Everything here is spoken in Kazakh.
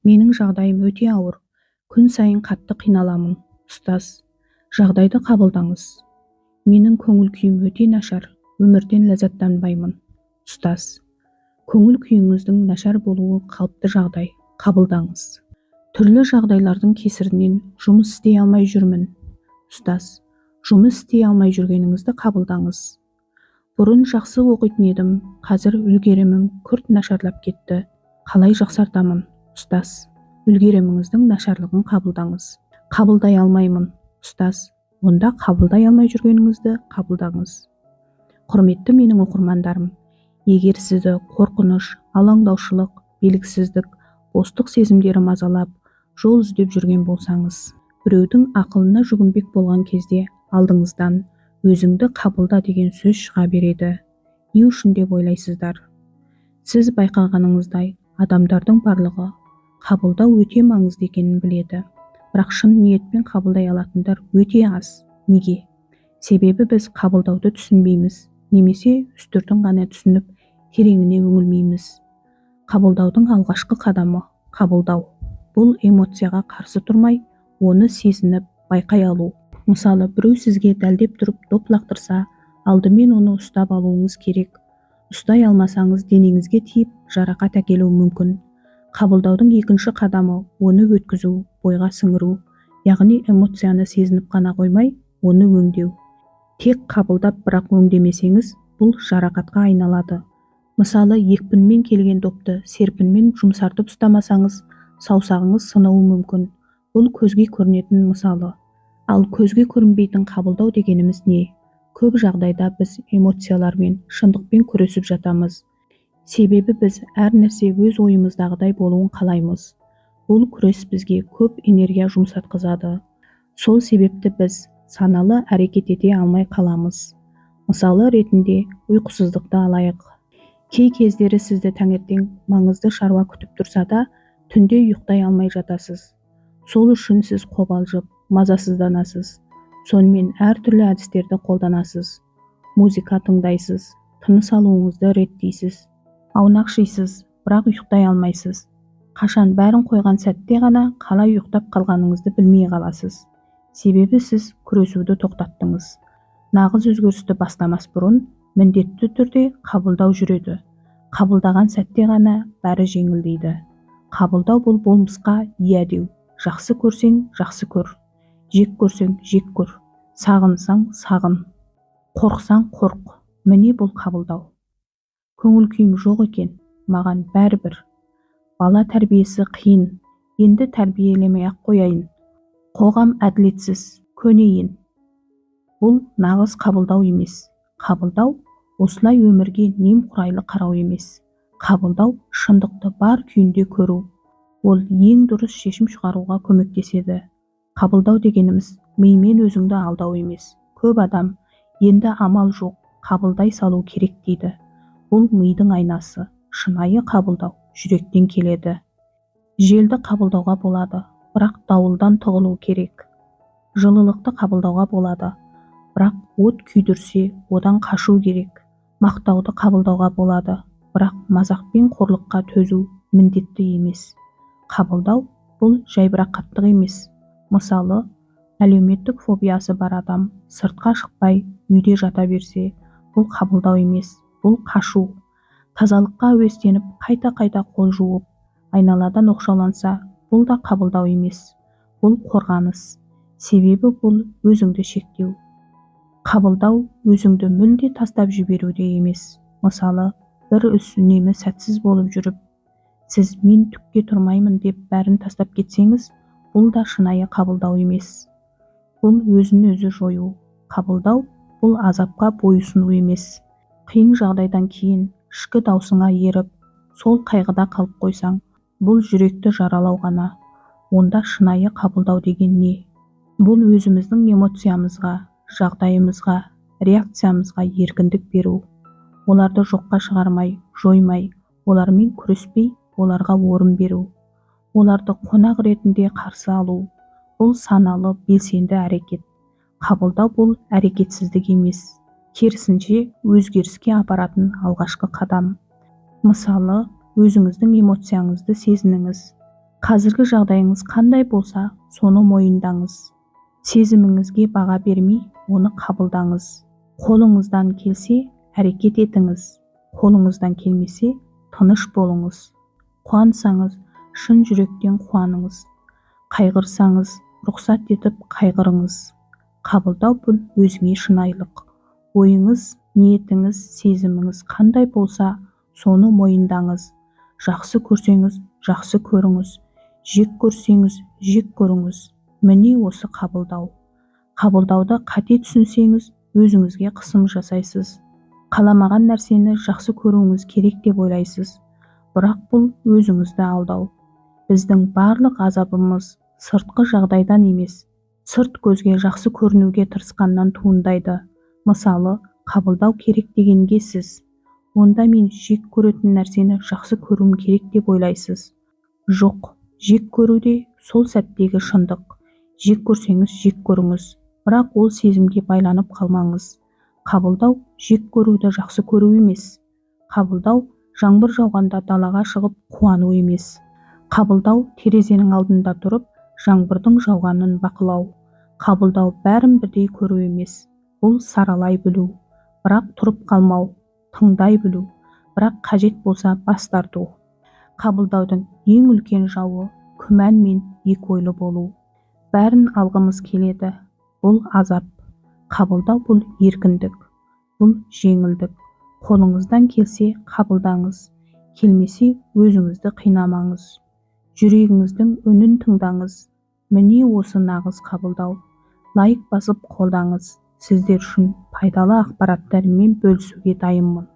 Менің жағдайым өте ауыр. Күн сайын қатты қиналамын. Ұстаз, жағдайды қабылдаңыз. Менің көңіл күйім өте нашар. Өмірден ләззаттанбаймын. Ұстаз, көңіл күйіңіздің нашар болуы қалыпты жағдай. Қабылдаңыз. Түрлі жағдайлардың кесірінен жұмыс істей алмай жүрмін. Ұстаз, жұмыс істей алмай жүргеніңізді қабылдаңыз. Бұрын жақсы оқитын едім, қазір үлгеремім күрт нашарлап кетті. Қалай жақсартамын? Ұстаз, үлгереміңіздің нашарлығын қабылдаңыз. Қабылдай алмаймын. Ұстаз, онда қабылдай алмай жүргеніңізді қабылдаңыз. Құрметті менің оқырмандарым, егер сізді қорқыныш, алаңдаушылық, белгісіздік, бостық сезімдері мазалап, жол іздеп жүрген болсаңыз, біреудің ақылына жүгінбек болған кезде алдыңыздан өзіңді қабылда деген сөз шыға береді. Не үшін деп ойлайсыздар? Сіз байқағаныңыздай, адамдардың барлығы қабылдау өте маңызды екенін біледі. Бірақ шын ниетпен қабылдай алатындар өте аз. Неге? Себебі біз қабылдауды түсінбейміз, немесе үстіртін ғана түсініп, тереңіне үңілмейміз. Қабылдаудың алғашқы қадамы қабылдау. Бұл эмоцияға қарсы тұрмай, оны сезініп, байқай алу. Мысалы, біреу сізге дәлдеп тұрып доп лақтырса, алдымен оны ұстап алуыңыз керек. Ұстай алмасаңыз, денеңізге тиіп, жарақат әкелуі мүмкін. Қабылдаудың екінші қадамы оны өткізу, бойға сіңіру, яғни эмоцияны сезініп қана қоймай, оны өңдеу. Тек қабылдап, бірақ өңдемесеңіз, бұл жарақатқа айналады. Мысалы, екпінмен келген допты серпінмен жұмсартып ұстамасаңыз, саусағыңыз сынуы мүмкін. Бұл көзге көрінетін мысалы. Ал көзге көрінбейтін қабылдау дегеніміз не? Көп жағдайда біз эмоциялармен, шындықпен күресіп жатамыз. Себебі біз әр нәрсе өз ойымыздағыдай болуын қалаймыз. Бұл күрес бізге көп энергия жұмсатқызады. Сол себепті біз саналы әрекет ете алмай қаламыз. Мысалы ретінде ұйқысыздықты алайық. Кей кездері сізді таңертең маңызды шаруа күтіп тұрса да, түнде ұйықтай алмай жатасыз. Сол үшін сіз қобалжып, мазасызданасыз. Сонымен әртүрлі әдістерді қолданасыз. Музыка тыңдайсыз, тыныс алуыңызды реттейсіз. Аунақшисыз, бірақ ұйықтай алмайсыз. Қашан бәрін қойған сәтте ғана қалай ұйықтап қалғаныңызды білмей қаласыз. Себебі сіз күресуді тоқтаттыңыз. Нағыз өзгерісті бастамас бұрын, міндетті түрде қабылдау жүреді. Қабылдаған сәтте ғана бәрі жеңілдейді. Қабылдау бұл болмысқа иә деу. Жақсы көрсең, жақсы көр. Жек көрсең, жек көр. Сағынсаң, сағын. Қорқсаң, қорқ. Міне бұл қабылдау. Көңіл күйім жоқ екен, маған бәрібір. Бала тәрбиесі қиын, енді тәрбиелемей-ақ қояйын. Қоғам әділетсіз, көнейін. Бұл нағыз қабылдау емес. Қабылдау осылай өмірге немқұрайлы қарау емес. Қабылдау шындықты бар күйінде көру. Ол ең дұрыс шешім шығаруға көмектеседі. Қабылдау дегеніміз мимен өзіңді алдау емес. Көп адам енді амал жоқ, қабылдай салу керек дейді. Бұл мидың айнасы. Шынайы қабылдау жүректен келеді. Желді қабылдауға болады, бірақ дауылдан тұғылу керек. Жылылықты қабылдауға болады, бірақ от күйдірсе, одан қашу керек. Мақтауды қабылдауға болады, бірақ мазақпен қорлыққа төзу міндетті емес. Қабылдау бұл жайбарақаттық емес. Мысалы, әлеуметтік фобиясы бар адам сыртқа шықпай, үйде жата берсе, бұл қабылдау емес, бұл қашу. Тазалыққа әуестеніп, қайта-қайта қол жуып, айналадан оқшауланса, бұл да қабылдау емес. Бұл қорғаныс. Себебі бұл өзіңді шектеу. Қабылдау өзіңді мүлде тастап жіберуде емес. Мысалы, бір іс үнемі сәтсіз болып жүріп, сіз мен түкке тұрмаймын деп бәрін тастап кетсеңіз, бұл да шынайы қабылдау емес. Бұл өзін-өзі жою. Қабылдау бұл азапқа бойұсыну емес. Қиын жағдайдан кейін ішкі даусыңа еріп, сол қайғыда қалып қойсаң, бұл жүректі жаралау ғана. Онда шынайы қабылдау деген не? Бұл өзіміздің эмоциямызға, жағдайымызға, реакциямызға еркіндік беру. Оларды жоққа шығармай, жоймай, олармен күреспей, оларға орын беру. Оларды қонақ ретінде қарсы алу. Бұл саналы, белсенді әрекет. Қабылдау бұл әрекетсіздік емес. Керісінше өзгеріске апаратын алғашқы қадам. Мысалы, өзіңіздің эмоцияңызды сезініңіз. Қазіргі жағдайыңыз қандай болса, соны мойындаңыз. Сезіміңізге баға бермей, оны қабылдаңыз. Қолыңыздан келсе, әрекет етіңіз. Қолыңыздан келмесе, тыныш болыңыз. Қуансаңыз, шын жүректен қуаныңыз. Қайғырсаңыз, рұқсат етіп қайғырыңыз. Қабылдау бұл өзіңе шынайылық. Ойыңыз, ниетіңіз, сезіміңіз қандай болса, соны мойындаңыз. Жақсы көрсеңіз, жақсы көріңіз. Жек көрсеңіз, жек көріңіз. Міне осы қабылдау. Қабылдауды қате түсінсеңіз, өзіңізге қысым жасайсыз. Қаламаған нәрсені жақсы көруіңіз керек деп ойлайсыз. Бірақ бұл өзіңізді алдау. Біздің барлық азабымыз сыртқы жағдайдан емес, сырт көзге жақсы көрінуге тырысқаннан туындайды. Мысалы, қабылдау керек дегенге сіз, онда мен жек көретін нәрсені жақсы көруім керек деп ойлайсыз. Жоқ, жек көруде сол сәттегі шындық. Жек көрсеңіз, жек көріңіз, бірақ ол сезімге байланып қалмаңыз. Қабылдау жек көруді жақсы көру емес. Қабылдау жаңбыр жауғанда далаға шығып қуану емес. Қабылдау терезенің алдында тұрып, жаңбырдың жауғанын бақылау. Қабылдау бәрін бірдей көру емес. Бұл саралай білу, бірақ тұрып қалмау, тыңдай білу, бірақ қажет болса бас тарту. Қабылдаудың ең үлкен жауы күмән мен екі ойлы болу. Бәрін алғымыз келеді. Бұл азап. Қабылдау бұл еркіндік. Бұл жеңілдік. Қолыңыздан келсе, қабылдаңыз. Келмесе, өзіңізді қинамаңыз. Жүрегіңіздің үнін тыңдаңыз. Міне осы нағыз қабылдау. Лайк басып қолдаңыз. Сіздер үшін пайдалы ақпараттармен бөлісуге дайынмын.